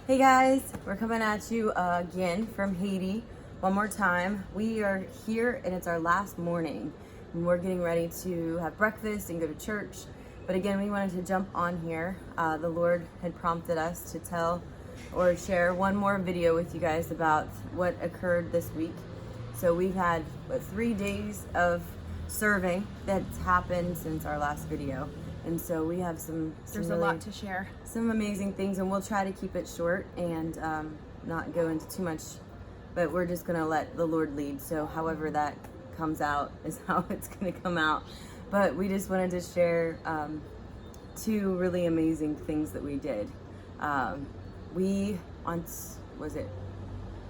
Hey guys, we're coming at you again from Haiti one more time. We are here and it's our last morning and we're getting ready to have breakfast and go to church. But again, we wanted to jump on here. The Lord had prompted us to tell or share one more video with you guys about what occurred this week. So we've had 3 days of serving that's happened since our last video. And so we have there's really, a lot to share. some amazing things, and we'll try to keep it short and not go into too much, but we're just going to let the Lord lead. So however that comes out is how it's going to come out. But we just wanted to share 2 really amazing things that we did. We, was it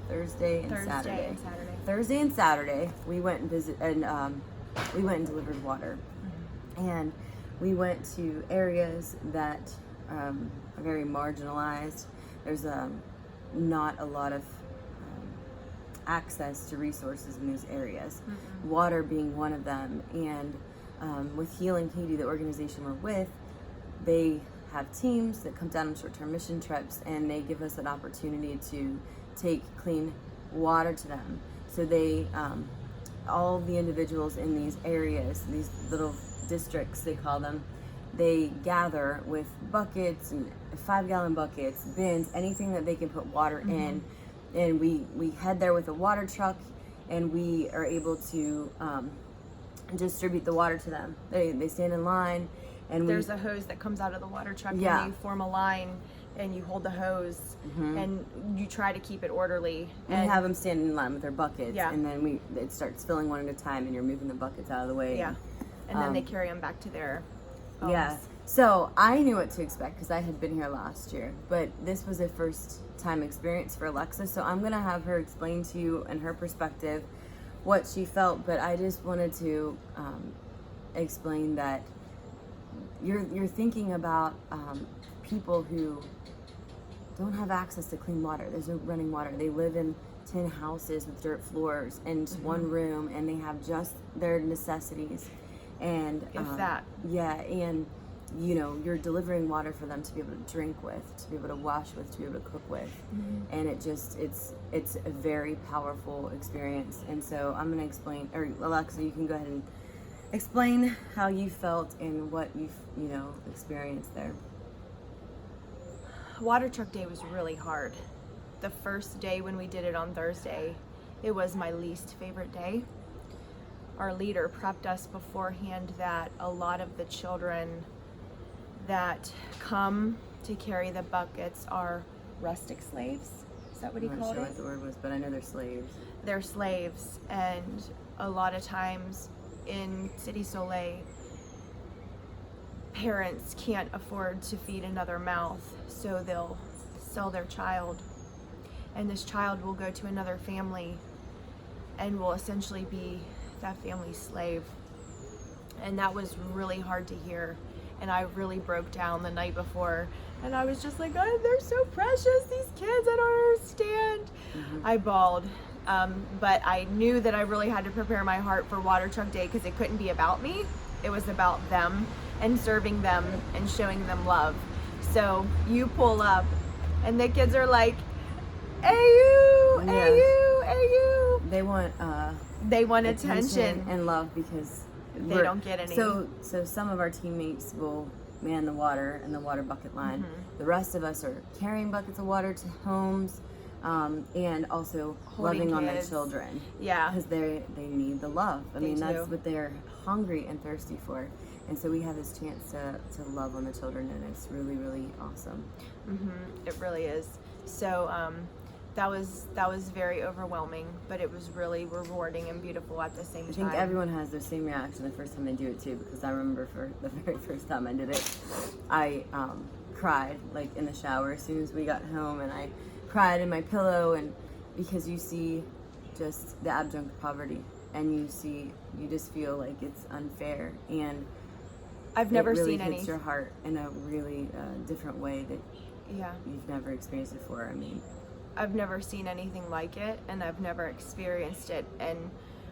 Thursday and Saturday? Thursday and Saturday, we went and we went and delivered water. Mm-hmm. And we went to areas that are very marginalized. There's not a lot of access to resources in those areas, mm-hmm. Water being one of them. And with Healing Haiti, the organization we're with, they have teams that come down on short-term mission trips, and they give us an opportunity to take clean water to them. So they, all the individuals in these areas, these little districts, they call them, they gather with buckets and 5-gallon buckets, bins, anything that they can put water mm-hmm. in, and we head there with a water truck, and we are able to distribute the water to them. They stand in line, and there's a hose that comes out of the water truck, yeah. And you form a line and you hold the hose, mm-hmm. and you try to keep it orderly. And have them stand in line with their buckets, yeah. And then it starts filling one at a time, and you're moving the buckets out of the way. Yeah. And then they carry them back to their homes. Yeah. So I knew what to expect because I had been here last year, but this was a first time experience for Alexa. So I'm going to have her explain to you and her perspective what she felt, but I just wanted to explain that you're thinking about people who don't have access to clean water. There's no running water. They live in tin houses with dirt floors and mm-hmm. one room, and they have just their necessities. And if that. Yeah, and you know, you're delivering water for them to be able to drink with, to be able to wash with, to be able to cook with. Mm-hmm. And it's a very powerful experience. And so I'm going to explain, or Alexa, you can go ahead and explain how you felt and what you've, experienced there. Water truck day was really hard. The first day when we did it on Thursday, it was my least favorite day. Our leader prepped us beforehand that a lot of the children that come to carry the buckets are rustic slaves. Is that what he called it? I'm not sure what the word was, but I know they're slaves. They're slaves, and a lot of times in City Soleil, parents can't afford to feed another mouth, so they'll sell their child. And this child will go to another family and will essentially be that family's slave. And that was really hard to hear, and I really broke down the night before, and I was just like, oh, they're so precious, these kids, I don't understand. Mm-hmm. I bawled, but I knew that I really had to prepare my heart for Water Truck Day, because it couldn't be about me. It was about them and serving them and showing them love. So you pull up and the kids are like, hey you, yeah. hey you, hey you. They want attention and love, because they don't get any. So some of our teammates will man the water and the water bucket line. Mm-hmm. The rest of us are carrying buckets of water to homes, and also loving on their children. Yeah, because they need the love. I mean, that's what they're hungry and thirsty for. And so we have this chance to love on the children, and it's really, really awesome. Mm-hmm. It really is. So that was very overwhelming, but it was really rewarding and beautiful at the same time. I think everyone has the same reaction the first time they do it too, because I remember for the very first time I did it, I cried like in the shower as soon as we got home, and I cried in my pillow, and because you see just the abject poverty, and you just feel like it's unfair, and I've never it really seen hits your heart in a really different way that you've never experienced before. I mean, I've never seen anything like it, and I've never experienced it. And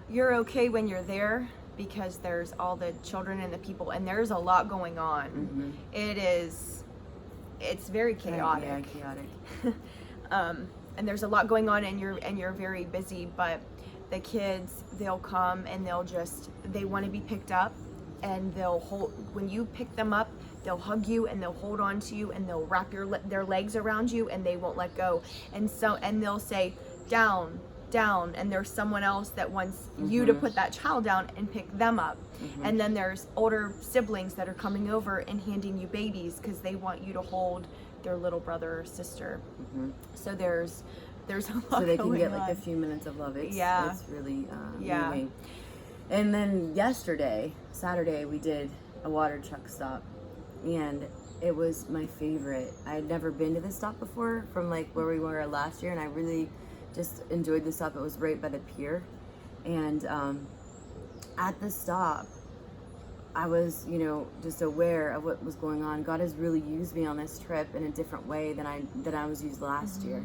you're okay when you're there because there's all the children and the people, and there's a lot going on. Mm-hmm. It is it's very chaotic. Yeah, chaotic. And there's a lot going on, and you're very busy, but the kids, they'll come and they want to be picked up, and when you pick them up, they'll hug you and they'll hold on to you and they'll wrap their legs around you and they won't let go. And they'll say, down, down, and there's someone else that wants you to put that child down and pick them up. And then there's older siblings that are coming over and handing you babies because they want you to hold their little brother or sister. So there's a lot so they can going get on. like a few minutes of love. It's really Yeah. moving. And then Saturday, we did a water truck stop, and it was my favorite. I had never been to this stop before from like where we were last year, and I really just enjoyed the stop. It was right by the pier, and at the stop, I was, just aware of what was going on. God has really used me on this trip in a different way than I was used last year.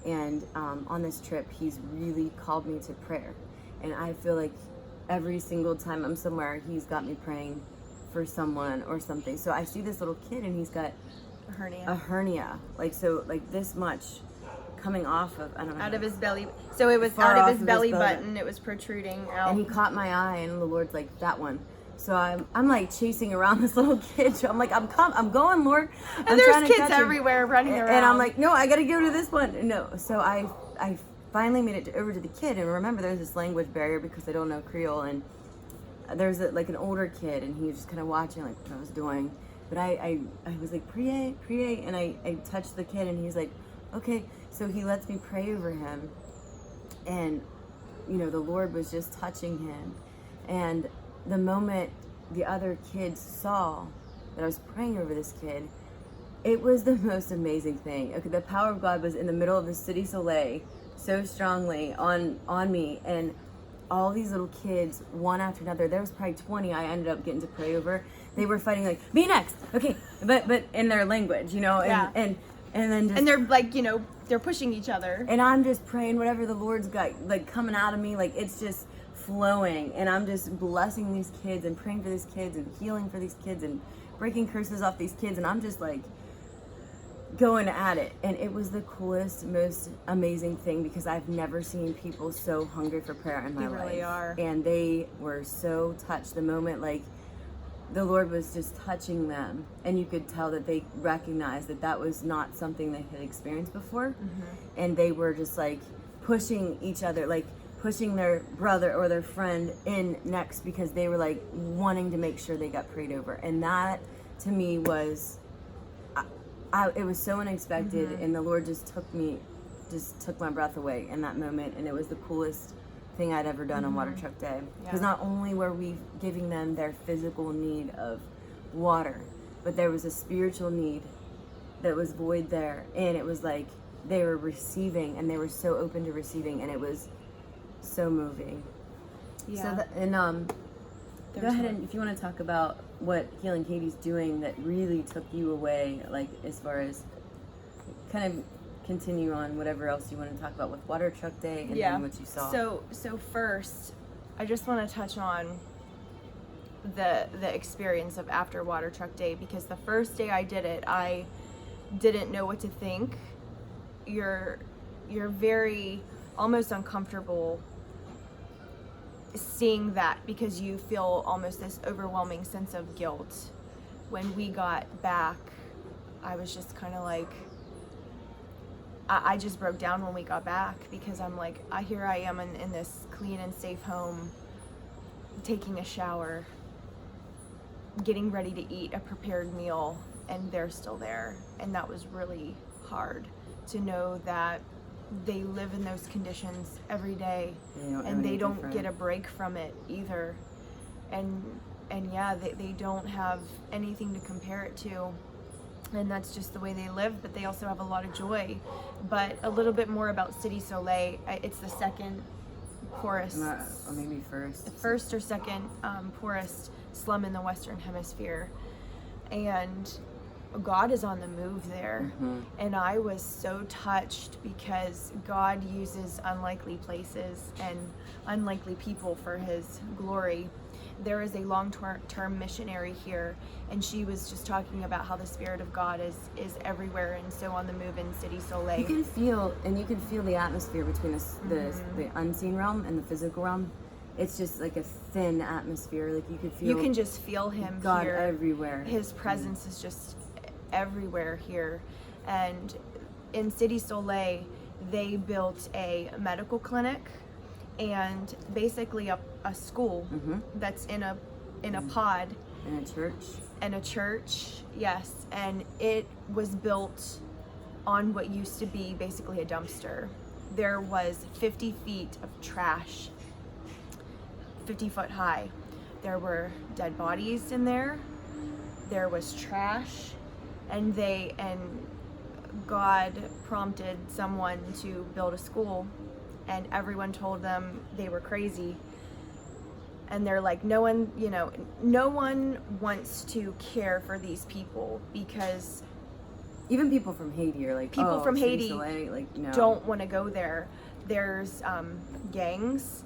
And on this trip, He's really called me to prayer. And I feel like every single time I'm somewhere, He's got me praying for someone or something. So I see this little kid, and he's got a hernia, like this much coming off of, I don't know. Out of his belly. So it was Far out of off his of belly his button. It was protruding out. And He caught my eye, and the Lord's like, that one. So I'm like chasing around this little kid. I'm like, I'm going, Lord. And there's kids everywhere running around. And I'm like, no, I got to go to this one. No. So I finally made it over to the kid. And remember, there's this language barrier because I don't know Creole. And there's like an older kid, and he was just kind of watching like what I was doing. But I was like, prie. And I touched the kid, and he's like, okay. So he lets me pray over him. And, the Lord was just touching him. And the moment the other kids saw that I was praying over this kid, it was the most amazing thing. Okay, the power of God was in the middle of the City Soleil so strongly on me, and all these little kids, one after another, there was probably 20 I ended up getting to pray over. They were fighting like, me next, okay, but in their language, and then just, and they're like, they're pushing each other. And I'm just praying whatever the Lord's got like coming out of me, like it's just flowing, and I'm just blessing these kids and praying for these kids and healing for these kids and breaking curses off these kids, and I'm just like going at it. And it was the coolest, most amazing thing because I've never seen people so hungry for prayer in my life. They really are. And they were so touched the moment like the Lord was just touching them, and you could tell that they recognized that was not something they had experienced before. And they were just like pushing each other, like pushing their brother or their friend in next because they were like wanting to make sure they got prayed over. And that to me was, it was so unexpected, and the Lord just took my breath away in that moment. And it was the coolest thing I'd ever done on Water Truck Day. Because not only were we giving them their physical need of water, but there was a spiritual need that was void there. And it was like they were receiving, and they were so open to receiving, and it was so moving. Yeah. So go ahead, and if you want to talk about what Healing Haiti's doing that really took you away, like as far as kind of continue on whatever else you want to talk about with Water Truck Day and then what you saw. So first, I just want to touch on the experience of after Water Truck Day, because the first day I did it, I didn't know what to think. You're very almost uncomfortable seeing that because you feel almost this overwhelming sense of guilt. When we got back, I was just kind of like, I just broke down when we got back, because I'm like, here I am in this clean and safe home, taking a shower, getting ready to eat a prepared meal, and they're still there. And that was really hard to know that they live in those conditions every day, and they don't get a break from it either. And yeah, they don't have anything to compare it to, and that's just the way they live. But they also have a lot of joy. But a little bit more about City Soleil. It's the second poorest, or maybe first or second poorest slum in the Western Hemisphere, and God is on the move there. And I was so touched because God uses unlikely places and unlikely people for His glory. there is a long-term missionary here, and she was just talking about how the Spirit of God is everywhere and so on the move in City Soleil. You can feel the atmosphere between the unseen realm and the physical realm. It's just like a thin atmosphere. Like you can just feel him God here. Everywhere. His presence is just everywhere here. And in City Soleil, they built a medical clinic and basically a school that's in a pod. In a church, yes. And it was built on what used to be basically a dumpster. There was 50 feet of trash, 50 foot high. There were dead bodies in there. There was trash, and God prompted someone to build a school, and everyone told them they were crazy. And they're like, no one wants to care for these people, because even people from Haiti are like, people from Haiti Soleil, like, no. don't want to go there. There's gangs,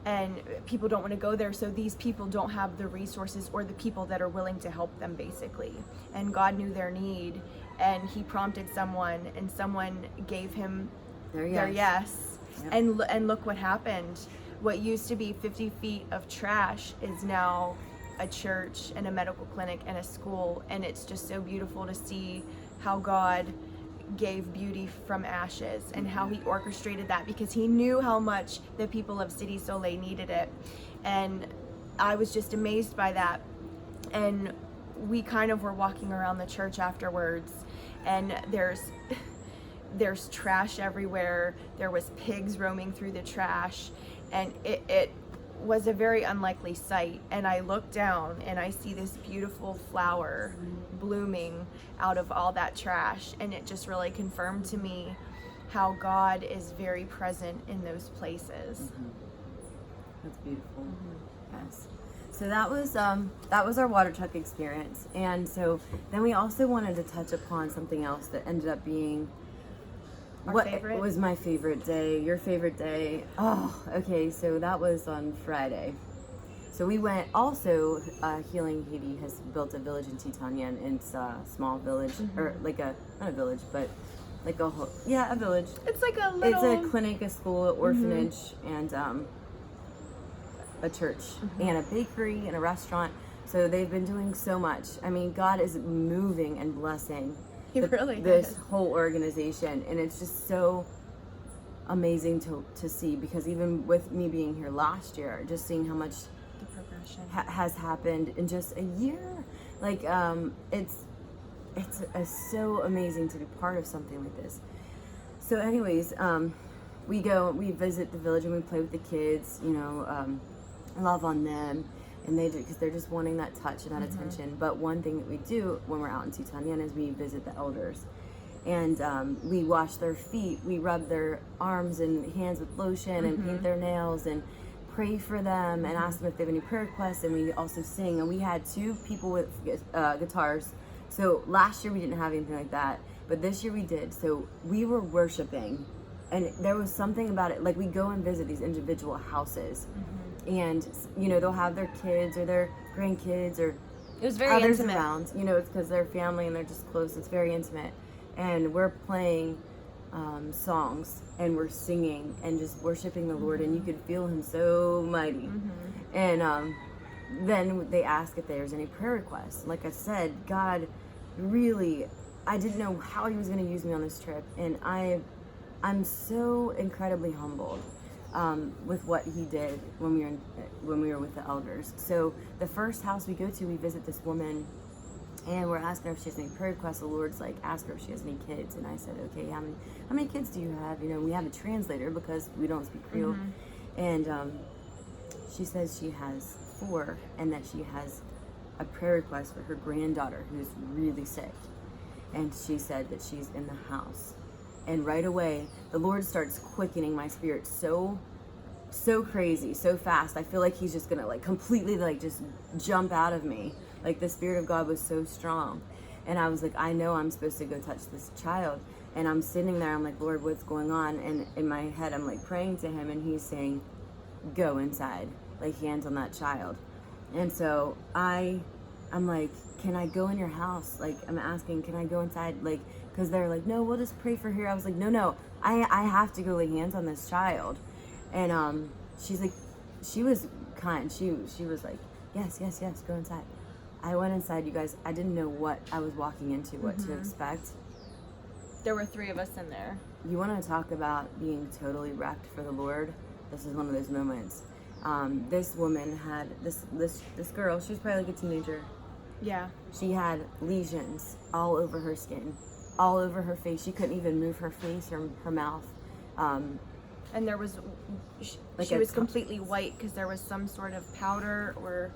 and people don't want to go there, so these people don't have the resources or the people that are willing to help them, basically. And God knew their need, and he prompted someone, and someone gave him their yes. Yep. And look what happened. What used to be 50 feet of trash is now a church and a medical clinic and a school, and it's just so beautiful to see how God gave beauty from ashes and how he orchestrated that, because he knew how much the people of City Soleil needed it. And I was just amazed by that. And we kind of were walking around the church afterwards, and there's trash everywhere. There was pigs roaming through the trash, and it was a very unlikely sight. And I look down and I see this beautiful flower blooming out of all that trash, and it just really confirmed to me how God is very present in those places. That's beautiful. Yes. So that was our water truck experience, and so then we also wanted to touch upon something else that ended up being favorite? Was my favorite day, your favorite day. Oh, okay, so that was on Friday. So we went also, Healing Haiti has built a village in Titanien. It's a small village, or like not a village, but like a whole, a village. It's like a little... It's a clinic, a school, an orphanage, and a church, and a bakery, and a restaurant. So they've been doing so much. I mean, God is moving and blessing this whole organization, and it's just so amazing to see, because even with me being here last year, just seeing how much the progression has happened in just a year, like it's so amazing to be part of something like this. So anyways, we visit the village and we play with the kids, love on them. And they do, because they're just wanting that touch and that attention. But one thing that we do when we're out in Titanien is we visit the elders, and we wash their feet, we rub their arms and hands with lotion, and paint their nails, and pray for them, and ask them if they have any prayer requests. And we also sing, and we had 2 people with guitars. So last year we didn't have anything like that, but this year we did. So we were worshiping, and there was something about it. Like, we go and visit these individual houses, and they'll have their kids or their grandkids or it was very others intimate around. It's because they're family and they're just close. It's very intimate, and we're playing songs, and we're singing and just worshiping the Lord, and you could feel him so mighty. And then they ask if there's any prayer requests. Like I said, God really, I didn't know how he was going to use me on this trip, and I'm so incredibly humbled with what he did when we were with the elders. So the first house we go to, we visit this woman, and we're asking her if she has any prayer requests. The Lord's like, ask her if she has any kids. And I said, okay, how many kids do you have? We have a translator because we don't speak Creole. And she says she has 4, and that she has a prayer request for her granddaughter who's really sick. And she said that she's in the house. And right away, the Lord starts quickening my spirit so crazy, so fast. I feel like he's just gonna completely just jump out of me. Like, the Spirit of God was so strong. And I was like, I know I'm supposed to go touch this child. And I'm sitting there, I'm like, Lord, what's going on? And in my head, I'm praying to him, and he's saying, go inside, lay hands on that child. And so I'm like, can I go in your house? Like, I'm asking, can I go inside? Like, because they're like, no, we'll just pray for her. I was like, no, I have to go lay hands on this child. And she's like, she was kind. She was like, yes, go inside. I went inside, you guys. I didn't know what I was walking into, what to expect. There were 3 of us in there. You want to talk about being totally wrecked for the Lord? This is one of those moments. This woman had this girl. She was probably like a teenager. Yeah. She had lesions all over her skin, all over her face. She couldn't even move her face or her mouth. And there was, she was completely white because there was some sort of powder or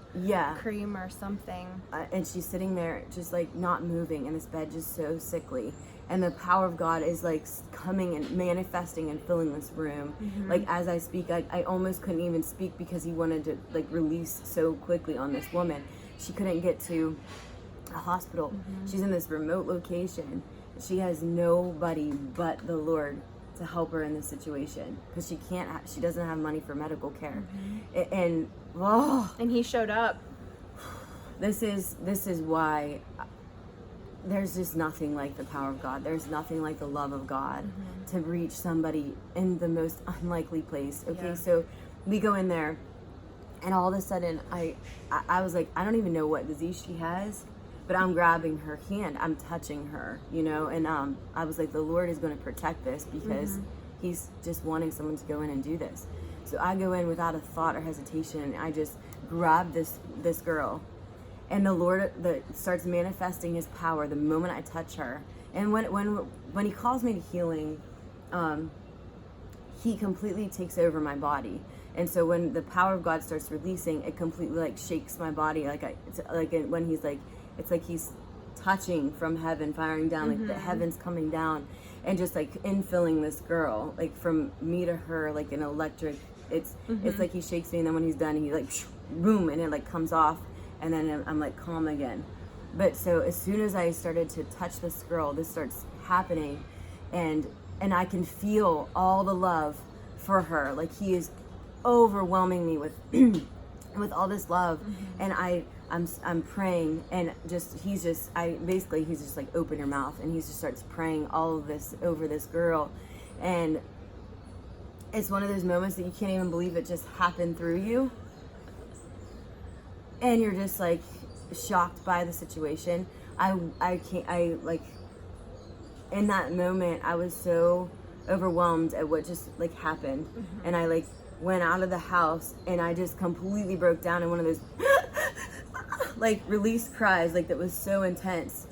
cream or something. And she's sitting there just like not moving in this bed, just so sickly. And the power of God is like coming and manifesting and filling this room. Like as I speak, I almost couldn't even speak because he wanted to like release so quickly on this woman. She couldn't get to a hospital. She's in this remote location. She has nobody but the Lord to help her in this situation because she doesn't have money for medical care. And he showed up. This is why there's just nothing like the power of God. There's nothing like the love of God to reach somebody in the most unlikely place. Okay, so we go in there, and all of a sudden, I was like, I don't even know what disease she has, but I'm grabbing her hand, I'm touching her, and I was like, the Lord is going to protect this because he's just wanting someone to go in and do this. So I go in without a thought or hesitation. I just grab this girl. And the Lord starts manifesting his power the moment I touch her. And when he calls me to healing, he completely takes over my body. And so when the power of God starts releasing, it completely like shakes my body. When he's like, it's like he's touching from heaven, firing down, like the heavens coming down, and just like infilling this girl, like from me to her, like an electric. It's like he shakes me, and then when he's done, he like boom, and it like comes off. And then I'm like calm again. But so as soon as I started to touch this girl, this starts happening, and I can feel all the love for her. Like he is overwhelming me with with all this love, and I'm praying, and he's just like, open your mouth, and he just starts praying all of this over this girl, and it's one of those moments that you can't even believe it just happened through you. And you're just like shocked by the situation. I in that moment I was so overwhelmed at what just like happened. And I like went out of the house and I just completely broke down in one of those like release cries, like that was so intense.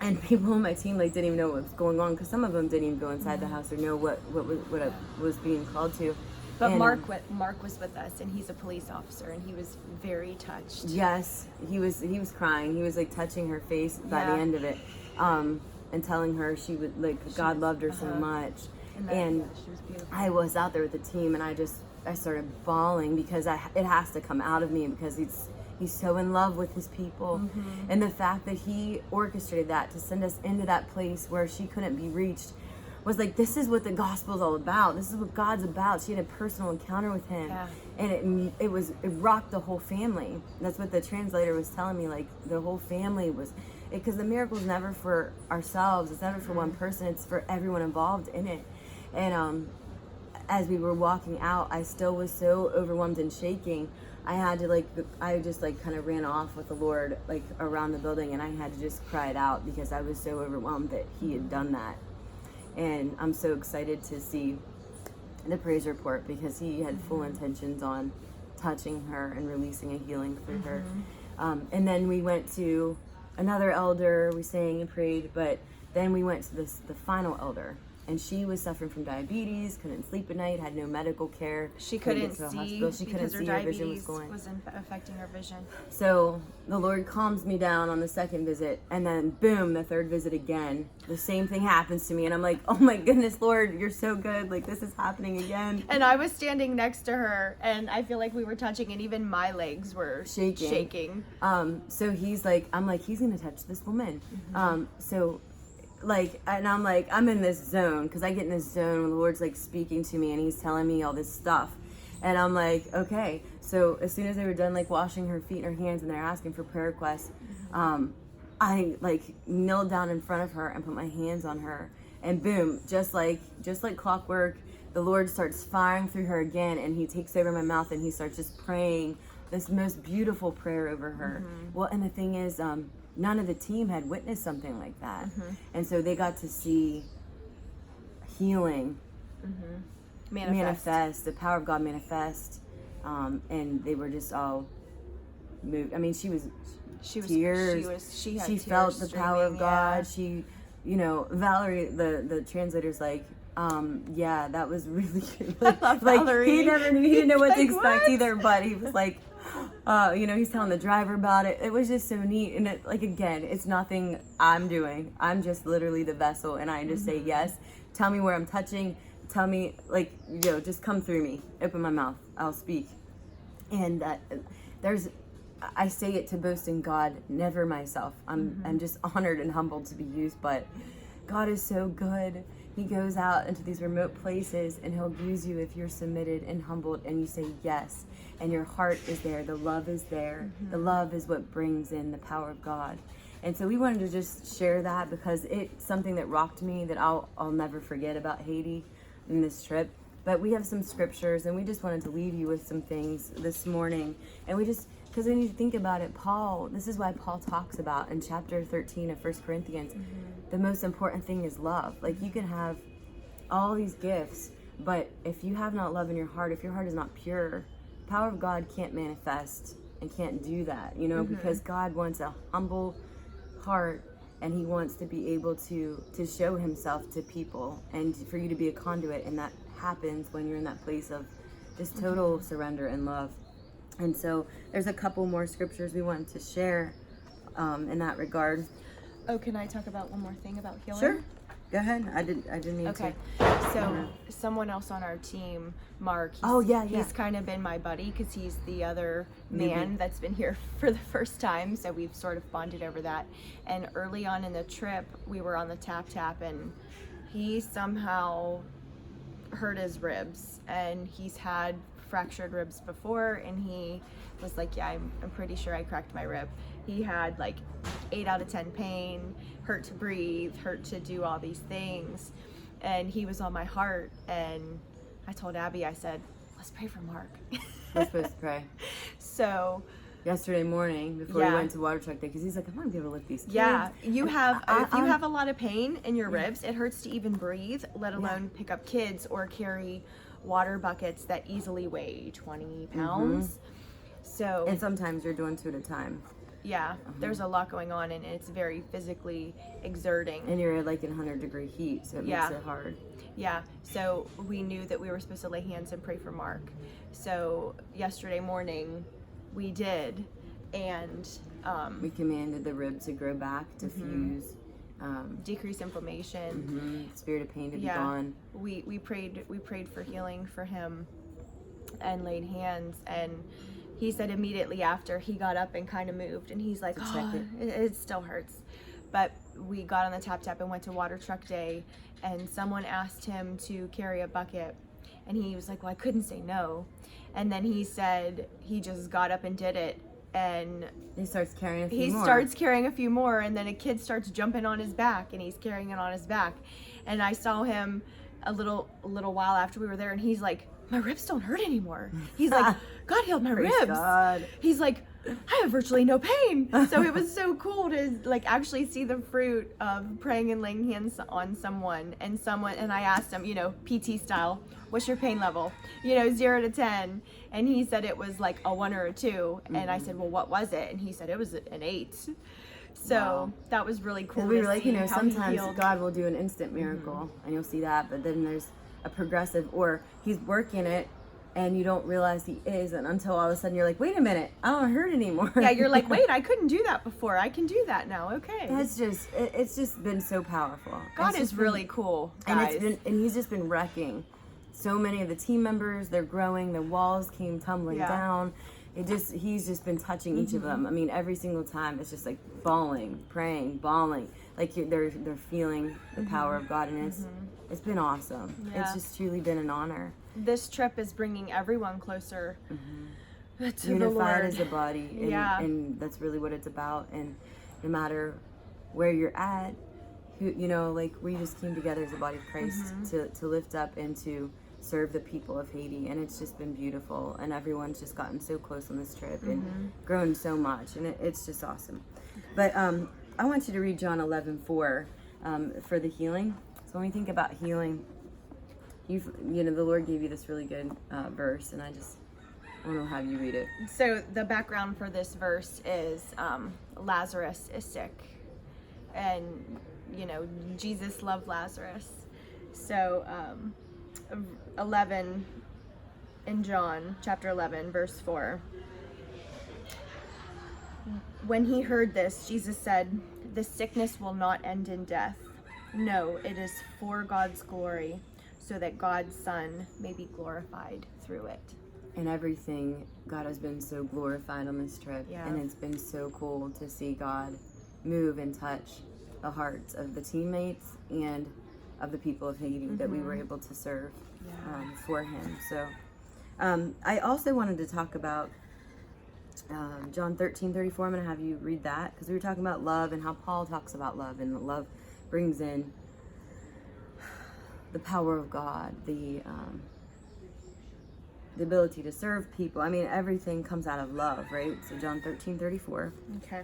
And people on my team like didn't even know what was going on because some of them didn't even go inside the house or know what I was being called to. But Mark was with us, and he's a police officer, and he was very touched. Yes, he was crying. He was like touching her face by the end of it, and telling her she would like God loved her so much. And she was beautiful. I was out there with the team, and I started bawling because it has to come out of me because he's so in love with his people, and the fact that he orchestrated that to send us into that place where she couldn't be reached. Was like, this is what the gospel is all about. This is what God's about. She had a personal encounter with him, and it rocked the whole family. That's what the translator was telling me. Like the whole family was, because the miracle is never for ourselves. It's never for one person. It's for everyone involved in it. And as we were walking out, I still was so overwhelmed and shaking. I had to I just kind of ran off with the Lord like around the building, and I had to just cry it out because I was so overwhelmed that he had done that. And I'm so excited to see the praise report because he had full intentions on touching her and releasing a healing through her. And then we went to another elder, we sang and prayed, but then we went to the final elder. And she was suffering from diabetes, couldn't sleep at night, had no medical care. She couldn't see She couldn't see, her vision was going. Was affecting her vision. So the Lord calms me down on the second visit, and then boom, the third visit again. The same thing happens to me, and I'm like, oh my goodness, Lord, you're so good. Like this is happening again. And I was standing next to her, and I feel like we were touching, and even my legs were shaking. So he's like, I'm like, he's gonna touch this woman. And I'm like, I'm in this zone because I get in this zone when the Lord's like speaking to me and he's telling me all this stuff. And I'm like, okay. So as soon as they were done, like, washing her feet and her hands, and they're asking for prayer requests, I, like, knelt down in front of her and put my hands on her. And boom, just like clockwork, the Lord starts firing through her again, and he takes over my mouth, and he starts just praying this most beautiful prayer over her. Well, and the thing is, none of the team had witnessed something like that. And so they got to see healing manifest, the power of God manifest. And they were just all moved. I mean, she had she tears, felt the power of God. She, Valerie, the translator's like, yeah, that was really good. Like Valerie. He didn't know what to Like, expect what? either, but he was like, he's telling the driver about it. It was just so neat. And again, it's nothing I'm doing. I'm just literally the vessel, and I just say yes. Tell me where I'm touching. Tell me, just come through me. Open my mouth. I'll speak. And I say it to boast in God, never myself. I'm just honored and humbled to be used, but God is so good. He goes out into these remote places, and he'll use you if you're submitted and humbled and you say yes, and your heart is there, the love is there. The love is what brings in the power of God. And so we wanted to just share that, because it's something that rocked me, that I'll never forget about Haiti in this trip. But we have some scriptures, and we just wanted to leave you with some things this morning. And because when you think about it, this is why Paul talks about in chapter 13 of 1 Corinthians, the most important thing is love. Like, you can have all these gifts, but if you have not love in your heart, if your heart is not pure, the power of God can't manifest and can't do that, because God wants a humble heart, and he wants to be able to show himself to people, and for you to be a conduit, and that happens when you're in that place of just total surrender and love. And so there's a couple more scriptures we wanted to share in that regard. Oh, can I talk about one more thing about healing? Sure. Go ahead. I didn't mean to. Okay. So someone else on our team, Mark. He's kind of been my buddy, because he's the other man that's been here for the first time. So we've sort of bonded over that. And early on in the trip, we were on the tap, and he somehow hurt his ribs, and he's had fractured ribs before, and he was like, yeah, I'm pretty sure I cracked my rib. He had like 8 out of 10 pain, hurt to breathe, hurt to do all these things, and he was on my heart. And I told Abby, I said, let's pray for Mark. We're supposed to pray. So yesterday morning, before we went to water truck day, because he's like, I'm gonna be able to lift these kids. Yeah, if you have a lot of pain in your ribs, it hurts to even breathe, let alone pick up kids or carry water buckets that easily weigh 20 pounds. So, and sometimes you're doing 2 at a time. Yeah, there's a lot going on, and it's very physically exerting. And you're like in 100-degree heat, so it makes it hard. Yeah, so we knew that we were supposed to lay hands and pray for Mark. So yesterday morning, we did, and we commanded the rib to grow back, to fuse, decrease inflammation, spirit of pain to be gone. We prayed for healing for him, and laid hands, and he said immediately after, he got up and kind of moved, and he's like, it still hurts. But we got on the tap and went to water truck day, and someone asked him to carry a bucket, and he was like, well, I couldn't say no. And then he said he just got up and did it, and he starts carrying a few more, and then a kid starts jumping on his back, and he's carrying it on his back. And I saw him a little while after we were there, and he's like, my ribs don't hurt anymore. He's like, God healed my ribs. God. He's like, I have virtually no pain. So it was so cool to like actually see the fruit of praying and laying hands on someone. And I asked him, PT style, what's your pain level? 0 to 10. And he said it was like a 1 or a 2. And I said, well, what was it? And he said it was an 8. So that was really cool. We were like, sometimes God will do an instant miracle, and you'll see that, but then there's a progressive, or he's working it and you don't realize he is, and until all of a sudden you're like, wait a minute, I don't hurt anymore. Yeah, you're like, wait, I couldn't do that before, I can do that now. Okay. That's just it's just been so powerful. God is really cool, guys. And he's just been wrecking so many of the team members. They're growing, the walls came tumbling down. He's just been touching each of them. I mean, every single time it's just like bawling, praying, bawling. like they're feeling the power of God, and it's been awesome. Yeah. It's just truly been an honor. This trip is bringing everyone closer to the Unified Lord. as a body, and, and that's really what it's about. And no matter where you're at, you know, like we just came together as a body of Christ to lift up and to serve the people of Haiti, and it's just been beautiful, and everyone's just gotten so close on this trip and grown so much, and it's just awesome. But I want you to read John 11:4 for the healing. So when we think about healing, you know, the Lord gave you this really good verse, and I want to have you read it. So the background for this verse is Lazarus is sick, and you know, Jesus loved Lazarus. So 11 in John chapter 11 verse 4. When he heard this, Jesus said, "The sickness will not end in death. No, it is for God's glory, so that God's Son may be glorified through it." And everything, God has been so glorified on this trip, and it's been so cool to see God move and touch the hearts of the teammates and of the people of Haiti that we were able to serve for him. So I also wanted to talk about John 13:34. I'm going to have you read that, because we were talking about love and how Paul talks about love, and love brings in the power of God, the ability to serve people. I mean, everything comes out of love, right? So John 13:34. Okay.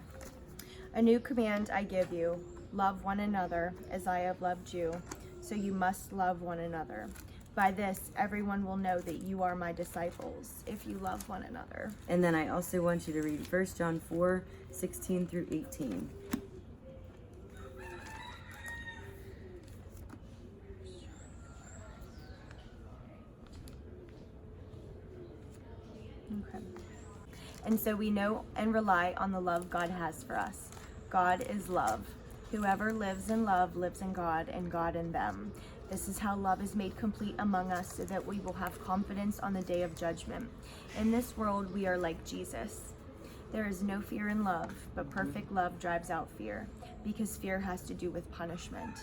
"A new command I give you, love one another as I have loved you, so you must love one another. By this, everyone will know that you are my disciples, if you love one another." And then I also want you to read 1 John 4:16 through 18. Okay. "And so we know and rely on the love God has for us. God is love. Whoever lives in love lives in God, and God in them. This is how love is made complete among us, so that we will have confidence on the day of judgment. In this world, we are like Jesus. There is no fear in love, but perfect love drives out fear, because fear has to do with punishment.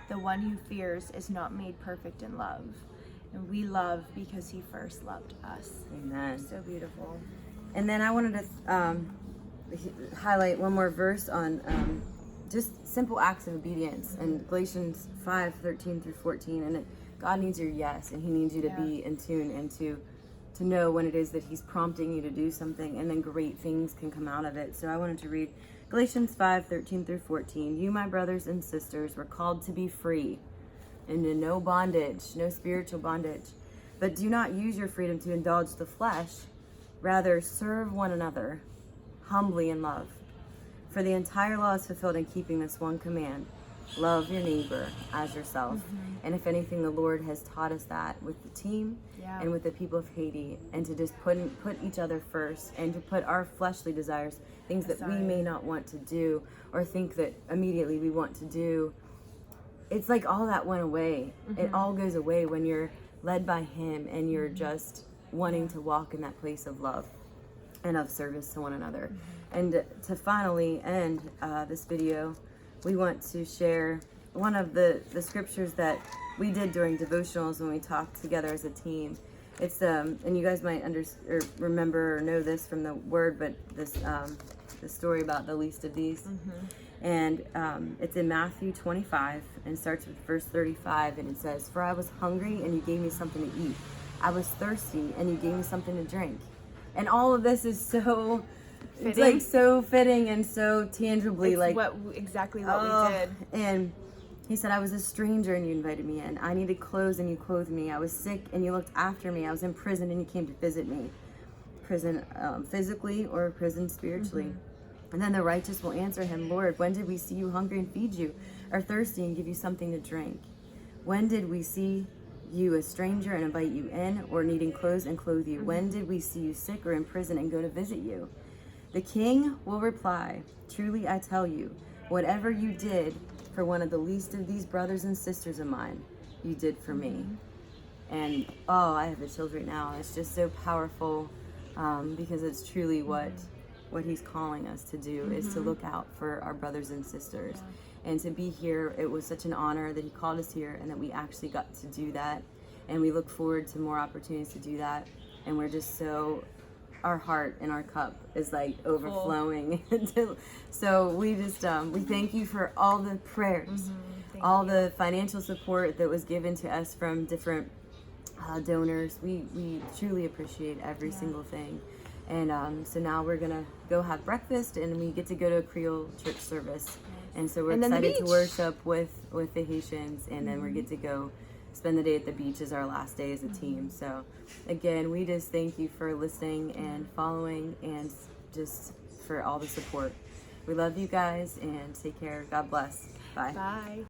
The one who fears is not made perfect in love. And we love because he first loved us." Amen. So beautiful. And then I wanted to highlight one more verse on just simple acts of obedience, and Galatians 5:13 through 14. And God needs your yes, and he needs you to be in tune and to know when it is that he's prompting you to do something, and then great things can come out of it. So I wanted to read Galatians 5:13 through 14. "You, my brothers and sisters, were called to be free, and in no bondage, no spiritual bondage. But do not use your freedom to indulge the flesh. Rather, serve one another humbly in love. For the entire law is fulfilled in keeping this one command: love your neighbor as yourself." And if anything, the Lord has taught us that with the team and with the people of Haiti, and to just put each other first, and to put our fleshly desires, things that we may not want to do or think that immediately we want to do. It's like all that went away. It all goes away when you're led by him, and you're just wanting to walk in that place of love and of service to one another. And to finally end this video, we want to share one of the scriptures that we did during devotionals when we talked together as a team. It's and you guys might remember or know this from the word, but this the story about the least of these. And it's in Matthew 25, and starts with verse 35, and it says, "For I was hungry, and you gave me something to eat. I was thirsty, and you gave me something to drink." And all of this is so fitting. It's like so fitting and so tangibly, it's like exactly what we did. And he said, "I was a stranger, and you invited me in. I needed clothes, and you clothed me. I was sick, and you looked after me. I was in prison, and you came to visit me." Prison physically, or prison spiritually. And then the righteous will answer him, "Lord, when did we see you hungry and feed you, or thirsty and give you something to drink? When did we see you a stranger and invite you in, or needing clothes and clothe you? When did we see you sick or in prison and go to visit you?" The king will reply, "Truly I tell you, whatever you did for one of the least of these brothers and sisters of mine, you did for me." And I have the chills right now. It's just so powerful, because it's truly what what he's calling us to do is to look out for our brothers and sisters. And to be here, it was such an honor that he called us here and that we actually got to do that. And we look forward to more opportunities to do that. And we're just so, our heart and our cup is like overflowing. So we just, we thank you for all the prayers, all the financial support that was given to us from different donors. We truly appreciate every single thing. And so now we're gonna go have breakfast, and we get to go to a Creole church service. And so we're excited to worship with the Haitians, and then we get to go spend the day at the beach as our last day as a team. So again, we just thank you for listening and following, and just for all the support. We love you guys, and take care. God bless. Bye. Bye.